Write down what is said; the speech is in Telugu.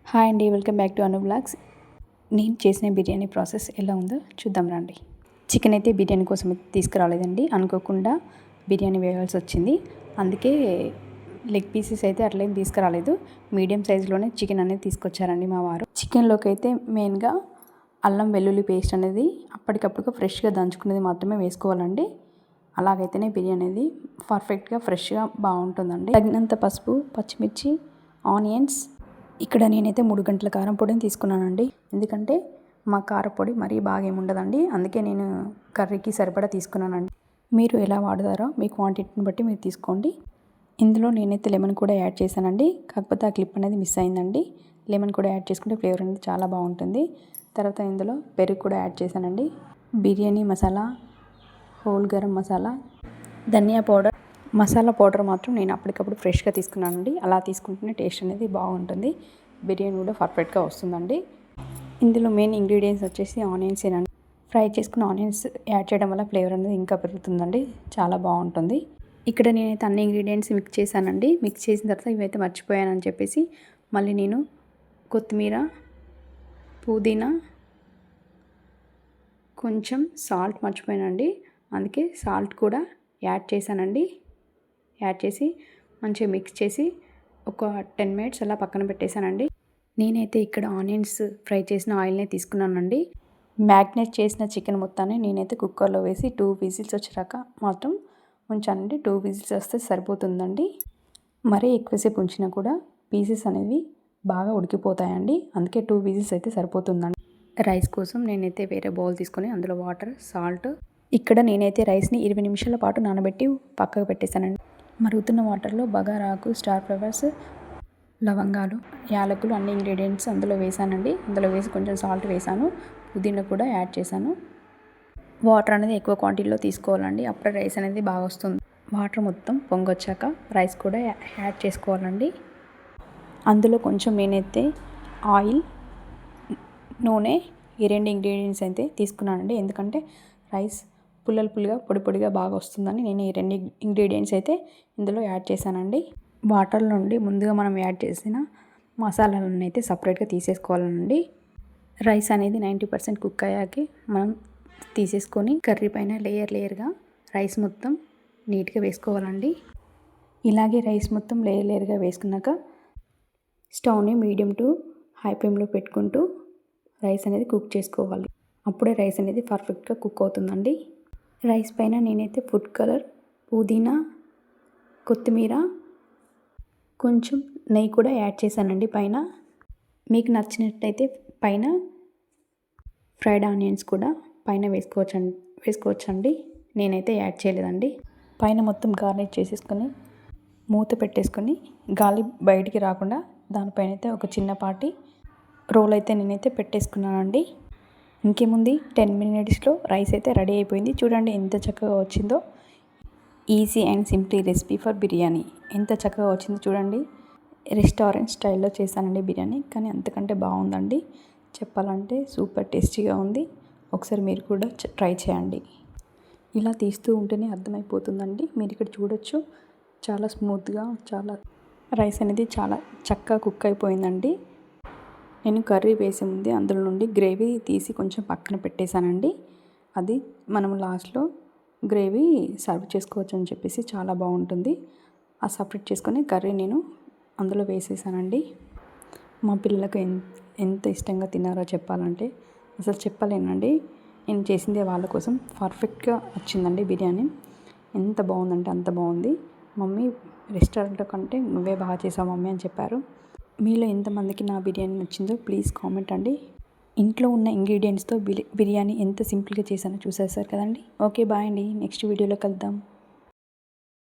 హాయ్ అండి, welcome back to Anu blogs. నేను చేసిన బిర్యానీ ప్రాసెస్ ఎలా ఉందో చూద్దాం రండి. చికెన్ అయితే బిర్యానీ కోసం తీసుకురాలేదండి, అనుకోకుండా బిర్యానీ వేయాల్సి వచ్చింది. అందుకే లెగ్ పీసెస్ అయితే అట్లేం తీసుకురాలేదు, మీడియం సైజులోనే చికెన్ అనేది తీసుకొచ్చారండి మా వారు. చికెన్లోకి అయితే మెయిన్గా అల్లం వెల్లుల్లి పేస్ట్ అనేది అప్పటికప్పుడు ఫ్రెష్గా దంచుకునేది మాత్రమే వేసుకోవాలండి. అలాగైతేనే బిర్యానీ అనేది పర్ఫెక్ట్గా ఫ్రెష్గా బాగుంటుందండి. తగినంత పసుపు, పచ్చిమిర్చి, ఆనియన్స్. ఇక్కడ నేనైతే 3 గంటల కారం పొడిని తీసుకున్నానండి. ఎందుకంటే మా కారపొడి మరీ బాగా ఏముండదండి, అందుకే నేను కర్రీకి సరిపడా తీసుకున్నానండి. మీరు ఎలా వాడతారో మీ క్వాంటిటీని బట్టి మీరు తీసుకోండి. ఇందులో నేనైతే లెమన్ కూడా యాడ్ చేశానండి, కాకపోతే ఆ క్లిప్ అనేది మిస్ అయిందండి. లెమన్ కూడా యాడ్ చేసుకుంటే ఫ్లేవర్ అనేది చాలా బాగుంటుంది. తర్వాత ఇందులో పెరుగు కూడా యాడ్ చేశానండి. బిర్యానీ మసాలా, హోల్ గరం మసాలా, ధనియా పౌడర్, మసాలా పౌడర్ మాత్రం నేను అప్పటికప్పుడు ఫ్రెష్గా తీసుకున్నానండి. అలా తీసుకుంటేనే టేస్ట్ అనేది బాగుంటుంది, బిర్యానీ కూడా పర్ఫెక్ట్గా వస్తుందండి. ఇందులో మెయిన్ ఇంగ్రీడియంట్స్ వచ్చేసి ఆనియన్స్ ఏనండి. ఫ్రై చేసుకున్న ఆనియన్స్ యాడ్ చేయడం వల్ల ఫ్లేవర్ అనేది ఇంకా పెరుగుతుందండి, చాలా బాగుంటుంది. ఇక్కడ నేనైతే అన్ని ఇంగ్రీడియంట్స్ మిక్స్ చేశానండి. మిక్స్ చేసిన తర్వాత ఇవైతే మర్చిపోయానని చెప్పేసి మళ్ళీ నేను కొత్తిమీర, పుదీనా, కొంచెం సాల్ట్ మర్చిపోయానండి, అందుకే సాల్ట్ కూడా యాడ్ చేశానండి. యాడ్ చేసి మంచిగా మిక్స్ చేసి ఒక 10 మినిట్స్ అలా పక్కన పెట్టేశానండి. నేనైతే ఇక్కడ ఆనియన్స్ ఫ్రై చేసిన ఆయిల్నే తీసుకున్నానండి. మ్యాగ్నేట్ చేసిన చికెన్ మొత్తాన్ని నేనైతే కుక్కర్లో వేసి 2 విజిల్స్ వచ్చాక మాత్రం ఉంచానండి. 2 విజిల్స్ వస్తే సరిపోతుందండి. మరీ ఎక్కువసేపు ఉంచినా కూడా పీసెస్ అనేవి బాగా ఉడికిపోతాయండి, అందుకే 2 విజిల్స్ అయితే సరిపోతుందండి. రైస్ కోసం నేనైతే వేరే బౌల్ తీసుకొని అందులో వాటర్, సాల్ట్. ఇక్కడ నేనైతే రైస్ని 20 నిమిషాల పాటు నానబెట్టి పక్కకు పెట్టేశానండి. మరుగుతున్న వాటర్లో బగారాకు, స్టార్ ఫ్లవర్స్, లవంగాలు, యాలకులు అన్ని ఇంగ్రీడియంట్స్ అందులో వేసానండి. అందులో వేసి కొంచెం సాల్ట్ వేసాను, పుదీనా కూడా యాడ్ చేశాను. వాటర్ అనేది ఎక్కువ క్వాంటిటీలో తీసుకోవాలండి, అప్పుడే రైస్ అనేది బాగా వస్తుంది. వాటర్ మొత్తం పొంగొచ్చాక రైస్ కూడా యాడ్ చేసుకోవాలండి. అందులో కొంచెం నేనైతే ఆయిల్, నూనె, ఈ 2 ఇంగ్రీడియంట్స్ అయితే తీసుకున్నానండి. ఎందుకంటే రైస్ పుల్లగా పొడి పొడిగా బాగా వస్తుందని నేను ఈ 2 ఇంగ్రీడియంట్స్ అయితే ఇందులో యాడ్ చేశానండి. వాటర్ నుండి ముందుగా మనం యాడ్ చేసిన మసాలాలను అయితే సపరేట్గా తీసేసుకోవాలండి. రైస్ అనేది 90% కుక్ అయ్యాకే మనం తీసేసుకొని కర్రీ పైన లేయర్గా రైస్ మొత్తం నీట్గా వేసుకోవాలండి. ఇలాగే రైస్ మొత్తం లేయర్గా వేసుకున్నాక స్టవ్ని మీడియం టు హై ఫ్లేమ్లో పెట్టుకుంటూ రైస్ అనేది కుక్ చేసుకోవాలి. అప్పుడే రైస్ అనేది పర్ఫెక్ట్గా కుక్ అవుతుందండి. రైస్ పైన నేనైతే ఫుడ్ కలర్, పుదీనా, కొత్తిమీర, కొంచెం నెయ్యి కూడా యాడ్ చేశానండి పైన. మీకు నచ్చినట్టయితే పైన ఫ్రైడ్ ఆనియన్స్ కూడా పైన వేసుకోవచ్చండి. నేనైతే యాడ్ చేయలేదండి. పైన మొత్తం గార్నిష్ చేసేసుకొని మూత పెట్టేసుకొని గాలి బయటికి రాకుండా దానిపైన అయితే ఒక చిన్నపాటి రోల్ అయితే నేనైతే పెట్టేసుకున్నానండి. ఇంకేముంది, 10 మినిట్స్లో రైస్ అయితే రెడీ అయిపోయింది. చూడండి ఎంత చక్కగా వచ్చిందో. Easy and simply recipe for biryani. ఎంత చక్కగా వచ్చిందో చూడండి. రెస్టారెంట్ స్టైల్లో చేశానండి బిర్యానీ, కానీ అంతకంటే బాగుందండి. చెప్పాలంటే సూపర్ టేస్టీగా ఉంది. ఒకసారి మీరు కూడా ట్రై చేయండి. ఇలా తీస్తూ ఉంటేనే అర్థమైపోతుందండి. మీరు ఇక్కడ చూడొచ్చు, చాలా స్మూత్గా, చాలా రైస్ అనేది చాలా చక్కగా కుక్ అయిపోయిందండి. నేను కర్రీ వేసే ముందే అందులో నుండి గ్రేవీ తీసి కొంచెం పక్కన పెట్టేశానండి. అది మనం లాస్ట్లో గ్రేవీ సర్వ్ చేసుకోవచ్చు అని చెప్పేసి చాలా బాగుంటుంది. ఆ సపరేట్ చేసుకొని కర్రీ నేను అందులో వేసేసానండి. మా పిల్లలకు ఎంత ఇష్టంగా తిన్నారో చెప్పాలంటే అసలు చెప్పలేనండి. నేను చేసిందే వాళ్ళ కోసం పర్ఫెక్ట్గా వచ్చిందండి బిర్యానీ. ఎంత బాగుందంటే అంత బాగుంది. మమ్మీ రెస్టారెంట్ కంటే నువ్వే బాగా చేసావు మమ్మీ అని చెప్పారు. మీలో ఎంతమందికి నా బిర్యానీ నచ్చిందో ప్లీజ్ కామెంట్ అండి. ఇంట్లో ఉన్న ఇంగ్రీడియంట్స్తో బిర్యానీ ఎంత సింపుల్గా చేశానో చూసేసారు కదండి. ఓకే, బాయ్ అండి. నెక్స్ట్ వీడియోలో కలుద్దాం.